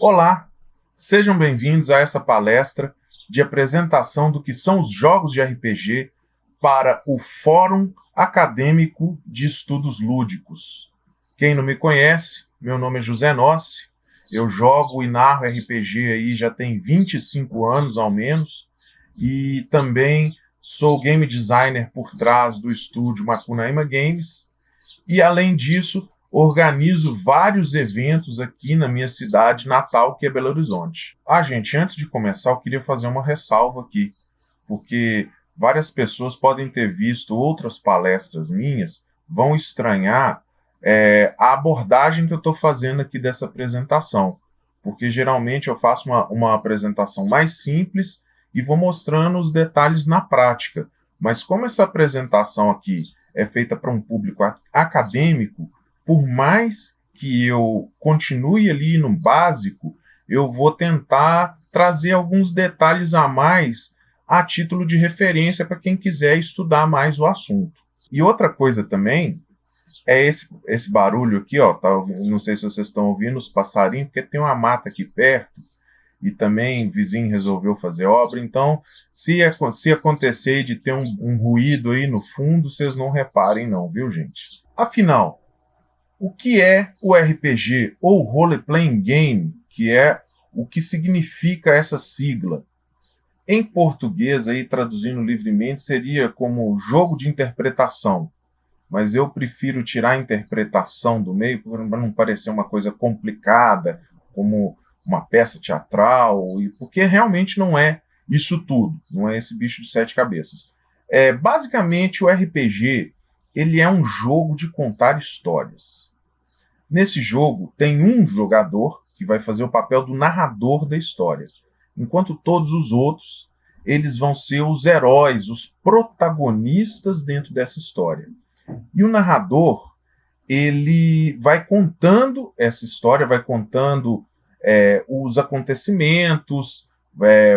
Olá, sejam bem-vindos a essa palestra de apresentação do que são os jogos de RPG para o Fórum Acadêmico de Estudos Lúdicos. Quem não me conhece, meu nome é José Nossi, eu jogo e narro RPG aí já tem 25 anos ao menos, e também sou game designer por trás do estúdio Macunaíma Games, e além disso, organizo vários eventos aqui na minha cidade natal, que é Belo Horizonte. Gente, antes de começar, eu queria fazer uma ressalva aqui, porque várias pessoas podem ter visto outras palestras minhas, vão estranhar a abordagem que eu estou fazendo aqui dessa apresentação, porque geralmente eu faço uma apresentação mais simples e vou mostrando os detalhes na prática, mas como essa apresentação aqui é feita para um público acadêmico, por mais que eu continue ali no básico, eu vou tentar trazer alguns detalhes a mais a título de referência para quem quiser estudar mais o assunto. E outra coisa também é esse barulho aqui, ó, não sei se vocês estão ouvindo os passarinhos, porque tem uma mata aqui perto e também o vizinho resolveu fazer obra, então se acontecer de ter um ruído aí no fundo, vocês não reparem não, viu, gente? Afinal, o que é o RPG, ou Role Playing Game, que é o que significa essa sigla? Em português, aí, traduzindo livremente, seria como jogo de interpretação, mas eu prefiro tirar a interpretação do meio para não parecer uma coisa complicada, como uma peça teatral, porque realmente não é isso tudo, não é esse bicho de 7 cabeças. Basicamente, o RPG ele é um jogo de contar histórias. Nesse jogo, tem um jogador que vai fazer o papel do narrador da história, enquanto todos os outros eles vão ser os heróis, os protagonistas dentro dessa história. E o narrador, ele vai contando essa história, vai contando os acontecimentos,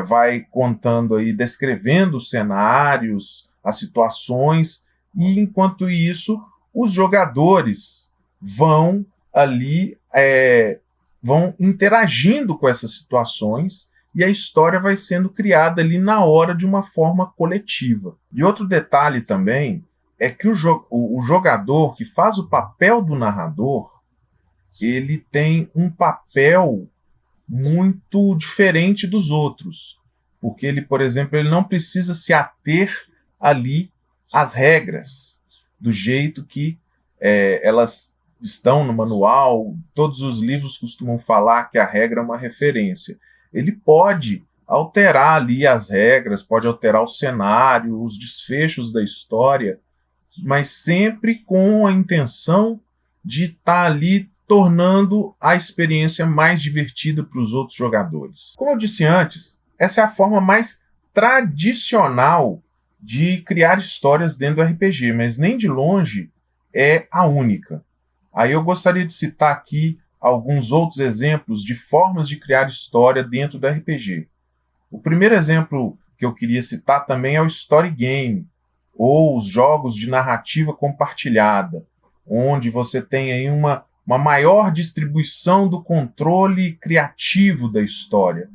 vai contando aí, descrevendo os cenários, as situações, e enquanto isso, os jogadores vão ali, vão interagindo com essas situações, e a história vai sendo criada ali na hora de uma forma coletiva. E outro detalhe também é que o jogador que faz o papel do narrador, ele tem um papel muito diferente dos outros, porque ele, por exemplo, ele não precisa se ater ali às regras, do jeito que elas estão no manual. Todos os livros costumam falar que a regra é uma referência. Ele pode alterar ali as regras, pode alterar o cenário, os desfechos da história, mas sempre com a intenção de estar ali tornando a experiência mais divertida para os outros jogadores. Como eu disse antes, essa é a forma mais tradicional de criar histórias dentro do RPG, mas nem de longe é a única. Aí eu gostaria de citar aqui alguns outros exemplos de formas de criar história dentro do RPG. O primeiro exemplo que eu queria citar também é o Story Game, ou os jogos de narrativa compartilhada, onde você tem aí uma maior distribuição do controle criativo da história,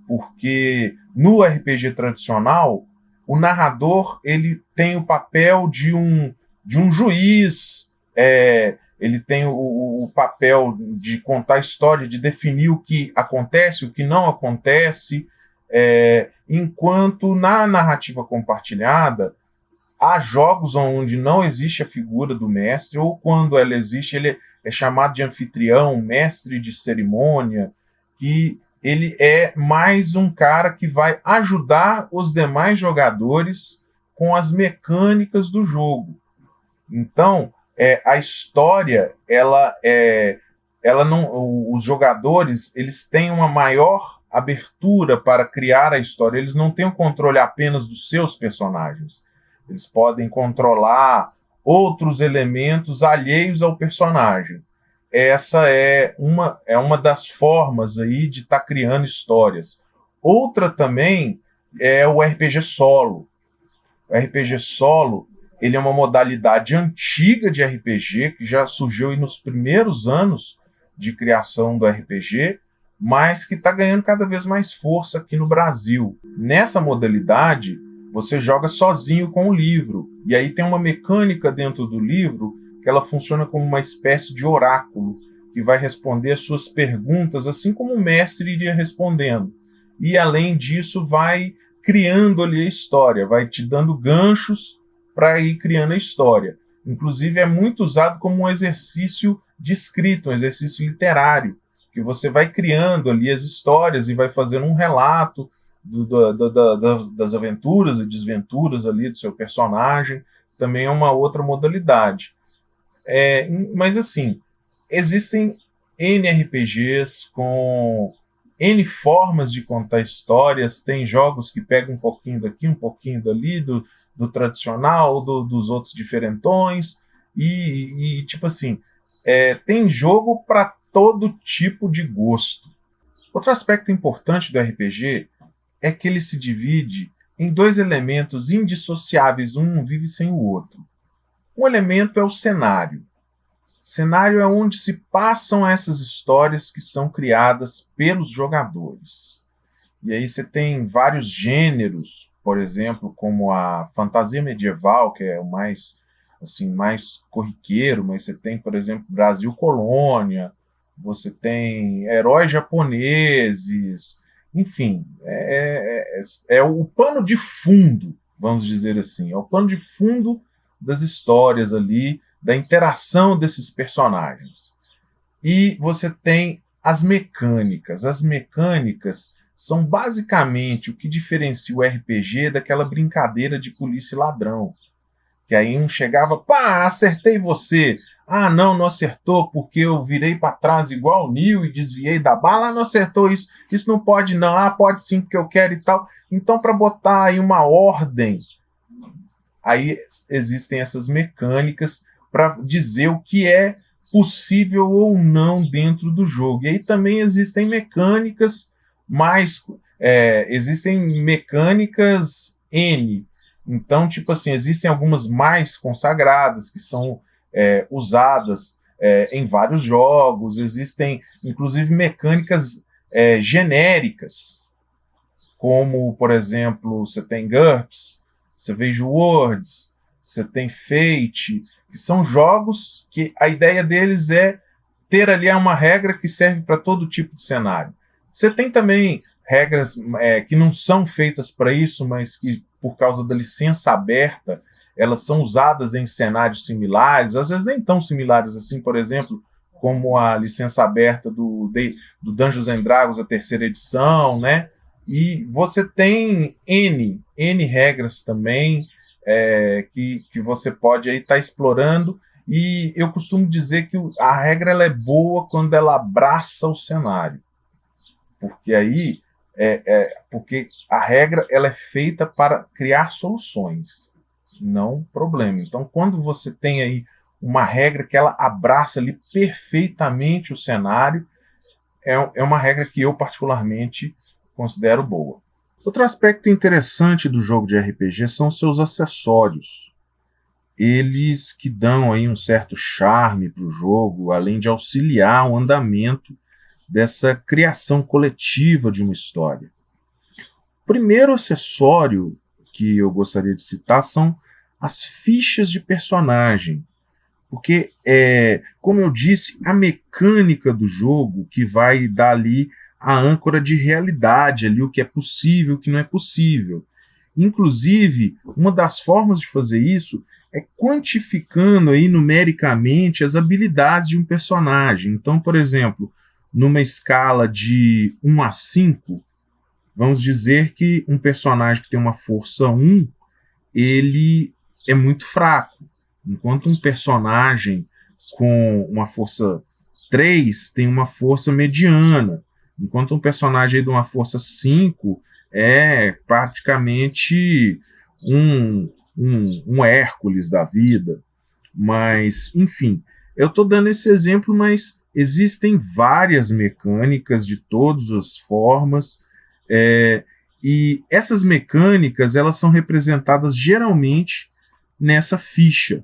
porque no RPG tradicional, o narrador ele tem o papel de um juiz, ele tem o papel de contar a história, de definir o que acontece, o que não acontece, enquanto na narrativa compartilhada, há jogos onde não existe a figura do mestre, ou quando ela existe, ele é chamado de anfitrião, mestre de cerimônia, que ele é mais um cara que vai ajudar os demais jogadores com as mecânicas do jogo. Então, a história, ela não, os jogadores, eles têm uma maior abertura para criar a história. Eles não têm o controle apenas dos seus personagens. Eles podem controlar outros elementos alheios ao personagem. Essa é uma das formas aí de estar criando histórias. Outra também é o RPG solo. O RPG solo, ele é uma modalidade antiga de RPG, que já surgiu aí nos primeiros anos de criação do RPG, mas que está ganhando cada vez mais força aqui no Brasil. Nessa modalidade, você joga sozinho com o livro, e aí tem uma mecânica dentro do livro que ela funciona como uma espécie de oráculo, que vai responder as suas perguntas, assim como o mestre iria respondendo. E, além disso, vai criando ali a história, vai te dando ganchos para ir criando a história. Inclusive, é muito usado como um exercício de escrita, um exercício literário, que você vai criando ali as histórias e vai fazendo um relato das aventuras e desventuras ali do seu personagem. Também é uma outra modalidade. Mas, assim, existem N RPGs com N formas de contar histórias. Tem jogos que pegam um pouquinho daqui, um pouquinho dali, do tradicional, dos outros diferentões. E tipo assim, tem jogo para todo tipo de gosto. Outro aspecto importante do RPG é que ele se divide em dois elementos indissociáveis, um não vive sem o outro. Um elemento é o cenário. Cenário é onde se passam essas histórias que são criadas pelos jogadores. E aí você tem vários gêneros, por exemplo, como a fantasia medieval, que é o mais corriqueiro, mas você tem, por exemplo, Brasil Colônia, você tem heróis japoneses, enfim, é o pano de fundo, vamos dizer assim, é o pano de fundo das histórias ali, da interação desses personagens. E você tem as mecânicas. As mecânicas são basicamente o que diferencia o RPG daquela brincadeira de polícia e ladrão. Que aí um chegava, pá, acertei você. Ah, não acertou porque eu virei para trás igual o Neo e desviei da bala. Ah, não acertou isso. Isso não pode não. Ah, pode sim porque eu quero e tal. Então, para botar aí uma ordem, aí existem essas mecânicas para dizer o que é possível ou não dentro do jogo. E aí também existem mecânicas existem mecânicas N. Então, tipo assim, existem algumas mais consagradas que são usadas em vários jogos. Existem, inclusive, mecânicas genéricas, como, por exemplo, você tem GURPS, Savage Worlds, você tem Fate, que são jogos que a ideia deles é ter ali uma regra que serve para todo tipo de cenário. Você tem também regras que não são feitas para isso, mas que, por causa da licença aberta, elas são usadas em cenários similares, às vezes nem tão similares assim, por exemplo, como a licença aberta do Dungeons and Dragons, a terceira edição, né? E você tem N regras também, que você pode estar explorando, e eu costumo dizer que a regra ela é boa quando ela abraça o cenário, porque aí porque a regra ela é feita para criar soluções, não problema. Então, quando você tem aí uma regra que ela abraça ali perfeitamente o cenário, é uma regra que eu particularmente considero boa. Outro aspecto interessante do jogo de RPG são seus acessórios. Eles que dão aí um certo charme para o jogo, além de auxiliar o andamento dessa criação coletiva de uma história. O primeiro acessório que eu gostaria de citar são as fichas de personagem, porque, como eu disse, a mecânica do jogo que vai dar ali a âncora de realidade, ali, o que é possível, o que não é possível. Inclusive, uma das formas de fazer isso é quantificando aí numericamente as habilidades de um personagem. Então, por exemplo, numa escala de 1 a 5, vamos dizer que um personagem que tem uma força 1, ele é muito fraco, enquanto um personagem com uma força 3 tem uma força mediana, enquanto um personagem de uma força 5 é praticamente um Hércules da vida. Mas, enfim, eu estou dando esse exemplo, mas existem várias mecânicas de todas as formas, e essas mecânicas elas são representadas geralmente nessa ficha,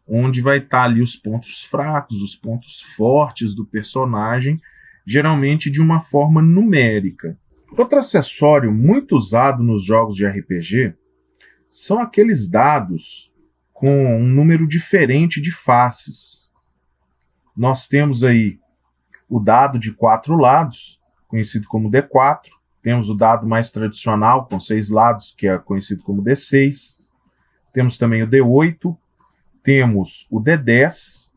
onde vai estar ali os pontos fracos, os pontos fortes do personagem, geralmente de uma forma numérica. Outro acessório muito usado nos jogos de RPG são aqueles dados com um número diferente de faces. Nós temos aí o dado de 4 lados, conhecido como D4. Temos o dado mais tradicional, com 6 lados, que é conhecido como D6. Temos também o D8, temos o D10,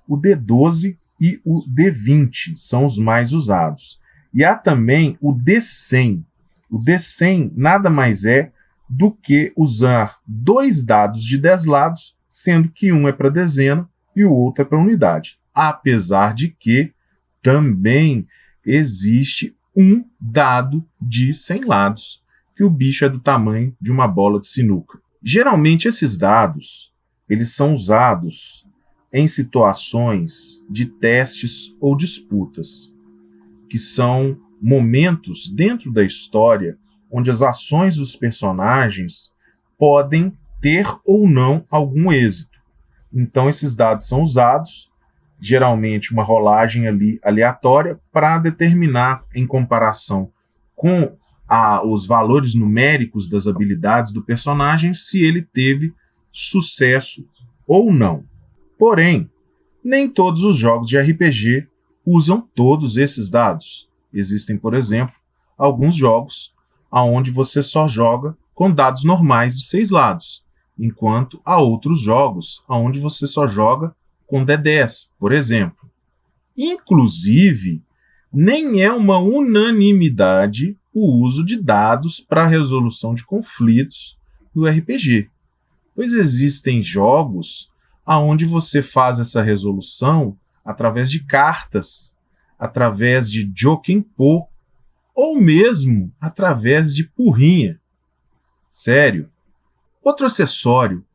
o D12 e o D20, são os mais usados. E há também o D100. O D100 nada mais é do que usar 2 dados de 10 lados, sendo que um é para dezena e o outro é para unidade. Apesar de que também existe um dado de 100 lados, que o bicho é do tamanho de uma bola de sinuca. Geralmente esses dados, eles são usados em situações de testes ou disputas, que são momentos dentro da história onde as ações dos personagens podem ter ou não algum êxito. Então esses dados são usados, geralmente uma rolagem ali aleatória, para determinar, em comparação com os valores numéricos das habilidades do personagem, se ele teve sucesso ou não. Porém, nem todos os jogos de RPG usam todos esses dados. Existem, por exemplo, alguns jogos onde você só joga com dados normais de 6 lados, enquanto há outros jogos onde você só joga com D10, por exemplo. Inclusive, nem é uma unanimidade o uso de dados para a resolução de conflitos no RPG, pois existem jogos onde você faz essa resolução através de cartas, através de Jokenpô, ou mesmo através de porrinha. Sério. Outro acessório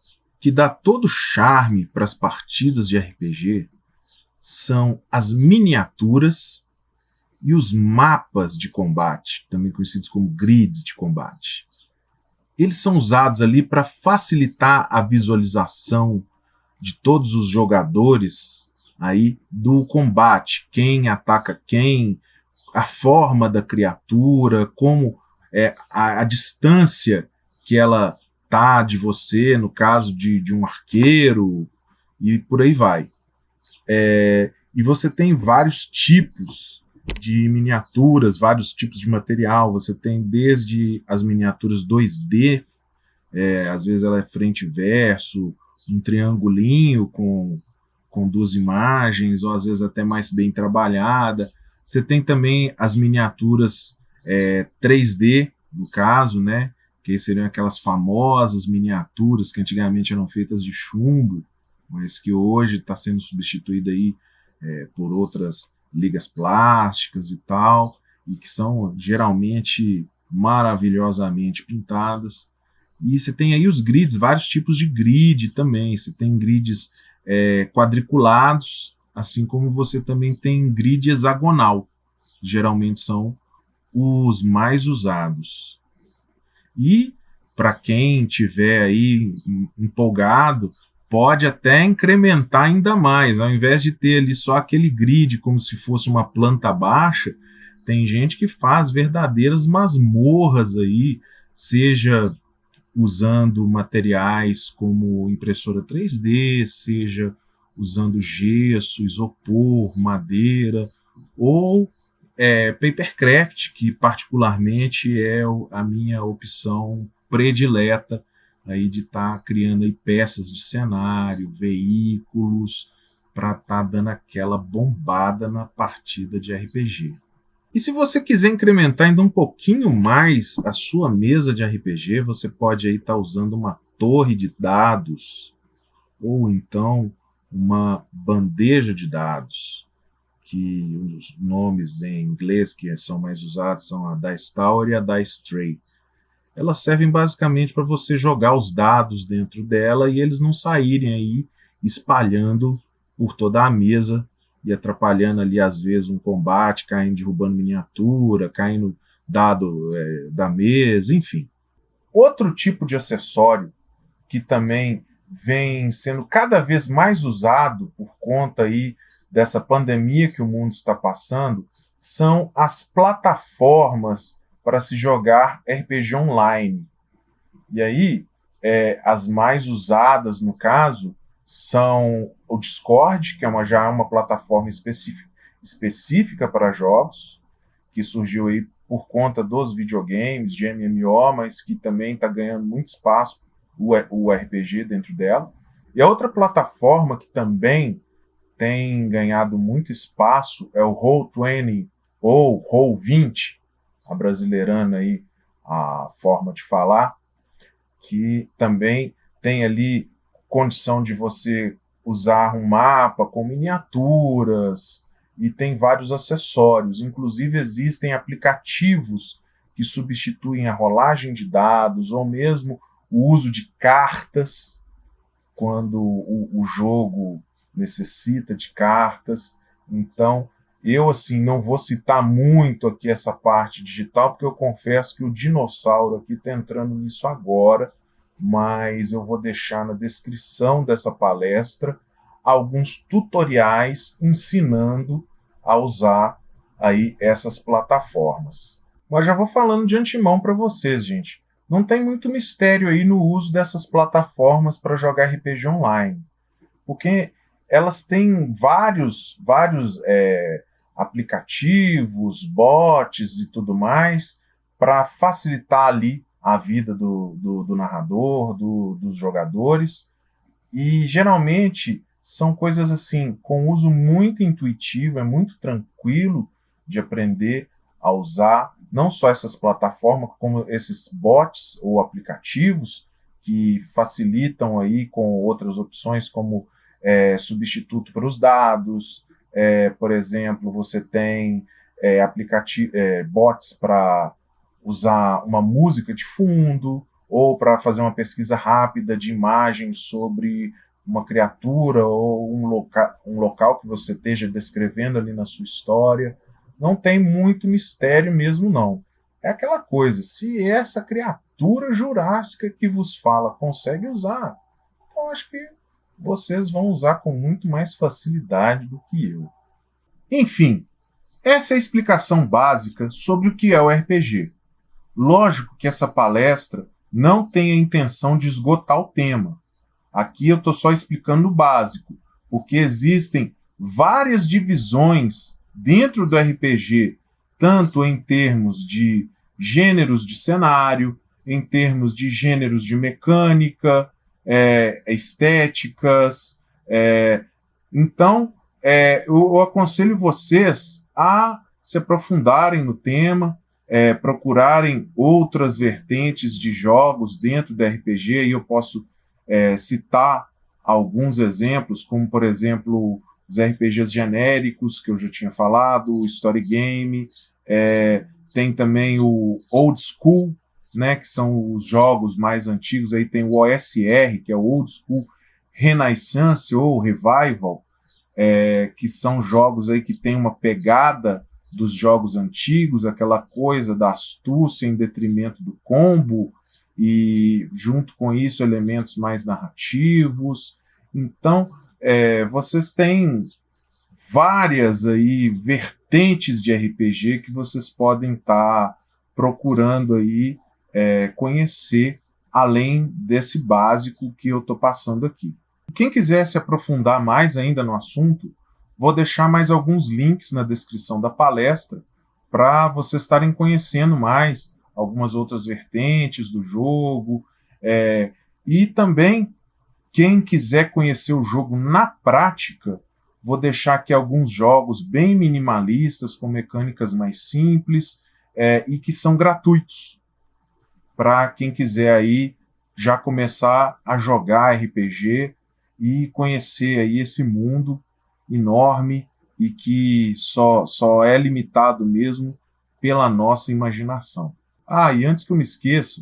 que dá todo charme para as partidas de RPG são as miniaturas e os mapas de combate, também conhecidos como grids de combate. Eles são usados ali para facilitar a visualização de todos os jogadores aí do combate, quem ataca quem, a forma da criatura, como é a distância que ela tá de você, no caso de um arqueiro, e por aí vai. E você tem vários tipos de miniaturas, vários tipos de material. Você tem desde as miniaturas 2D, às vezes ela é frente e verso, um triangulinho com 2 imagens, ou às vezes até mais bem trabalhada. Você tem também as miniaturas 3D, no caso, né? Que seriam aquelas famosas miniaturas que antigamente eram feitas de chumbo, mas que hoje está sendo substituída aí por outras ligas plásticas e tal, e que são geralmente maravilhosamente pintadas. E você tem aí os grids, vários tipos de grid também. Você tem grids quadriculados, assim como você também tem grid hexagonal. Geralmente são os mais usados. E, para quem tiver aí empolgado, pode até incrementar ainda mais. Ao invés de ter ali só aquele grid como se fosse uma planta baixa, tem gente que faz verdadeiras masmorras aí, seja usando materiais como impressora 3D, seja usando gesso, isopor, madeira, ou papercraft, que particularmente é a minha opção predileta aí de estar criando aí peças de cenário, veículos, para estar dando aquela bombada na partida de RPG. E se você quiser incrementar ainda um pouquinho mais a sua mesa de RPG, você pode aí estar usando uma torre de dados, ou então uma bandeja de dados, que os nomes em inglês que são mais usados são a Dice Tower e a Dice Tray. Elas servem basicamente para você jogar os dados dentro dela e eles não saírem aí espalhando por toda a mesa e atrapalhando ali, às vezes, um combate, caindo, derrubando miniatura, caindo dado da mesa, enfim. Outro tipo de acessório que também vem sendo cada vez mais usado por conta aí dessa pandemia que o mundo está passando são as plataformas para se jogar RPG online. E aí, as mais usadas, no caso, são o Discord, que já é uma plataforma específica para jogos, que surgiu aí por conta dos videogames, de MMO, mas que também está ganhando muito espaço, o RPG dentro dela. E a outra plataforma que também tem ganhado muito espaço é o Roll20 ou Roll20, a brasileirana aí, a forma de falar, que também tem ali condição de você usar um mapa com miniaturas e tem vários acessórios. Inclusive existem aplicativos que substituem a rolagem de dados ou mesmo o uso de cartas quando o jogo necessita de cartas. Então, eu assim não vou citar muito aqui essa parte digital, porque eu confesso que o dinossauro aqui está entrando nisso agora, mas eu vou deixar na descrição dessa palestra alguns tutoriais ensinando a usar aí essas plataformas. Mas já vou falando de antemão para vocês, gente. Não tem muito mistério aí no uso dessas plataformas para jogar RPG online, porque elas têm vários aplicativos, bots e tudo mais para facilitar ali a vida do narrador, dos jogadores, e geralmente são coisas assim com uso muito intuitivo, é muito tranquilo de aprender a usar, não só essas plataformas, como esses bots ou aplicativos que facilitam aí com outras opções como substituto para os dados. Por exemplo, você tem bots para usar uma música de fundo ou para fazer uma pesquisa rápida de imagens sobre uma criatura ou um local que você esteja descrevendo ali na sua história. Não tem muito mistério mesmo, não. É aquela coisa, se essa criatura jurássica que vos fala consegue usar, então acho que vocês vão usar com muito mais facilidade do que eu. Enfim, essa é a explicação básica sobre o que é o RPG. Lógico que essa palestra não tem a intenção de esgotar o tema. Aqui eu estou só explicando o básico, porque existem várias divisões dentro do RPG, tanto em termos de gêneros de cenário, em termos de gêneros de mecânica, estéticas. Então, eu aconselho vocês a se aprofundarem no tema, procurarem outras vertentes de jogos dentro do RPG, e eu posso citar alguns exemplos, como, por exemplo, os RPGs genéricos, que eu já tinha falado, o Story Game, tem também o Old School, né, que são os jogos mais antigos, aí tem o OSR, que é o Old School Renaissance ou Revival, que são jogos aí que tem uma pegada dos jogos antigos, aquela coisa da astúcia em detrimento do combo, e junto com isso elementos mais narrativos. Então, vocês têm várias aí vertentes de RPG que vocês podem estar procurando aí conhecer, além desse básico que eu estou passando aqui. Quem quiser se aprofundar mais ainda no assunto, vou deixar mais alguns links na descrição da palestra para vocês estarem conhecendo mais algumas outras vertentes do jogo. E também, quem quiser conhecer o jogo na prática, vou deixar aqui alguns jogos bem minimalistas, com mecânicas mais simples, e que são gratuitos, para quem quiser aí já começar a jogar RPG e conhecer aí esse mundo enorme e que só é limitado mesmo pela nossa imaginação. E antes que eu me esqueça,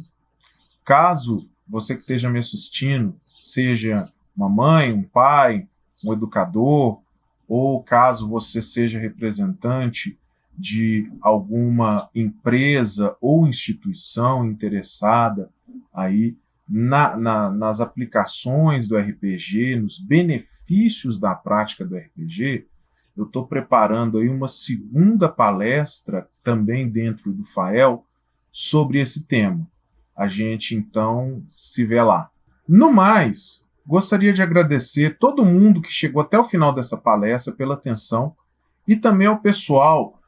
caso você que esteja me assistindo seja uma mãe, um pai, um educador, ou caso você seja representante de alguma empresa ou instituição interessada aí nas aplicações do RPG, nos benefícios da prática do RPG, eu estou preparando aí uma segunda palestra, também dentro do FAEL, sobre esse tema. A gente, então, se vê lá. No mais, gostaria de agradecer todo mundo que chegou até o final dessa palestra pela atenção e também ao pessoal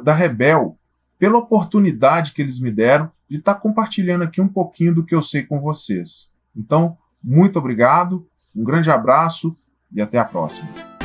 da Rebel pela oportunidade que eles me deram de estar compartilhando aqui um pouquinho do que eu sei com vocês. Então, muito obrigado, um grande abraço e até a próxima.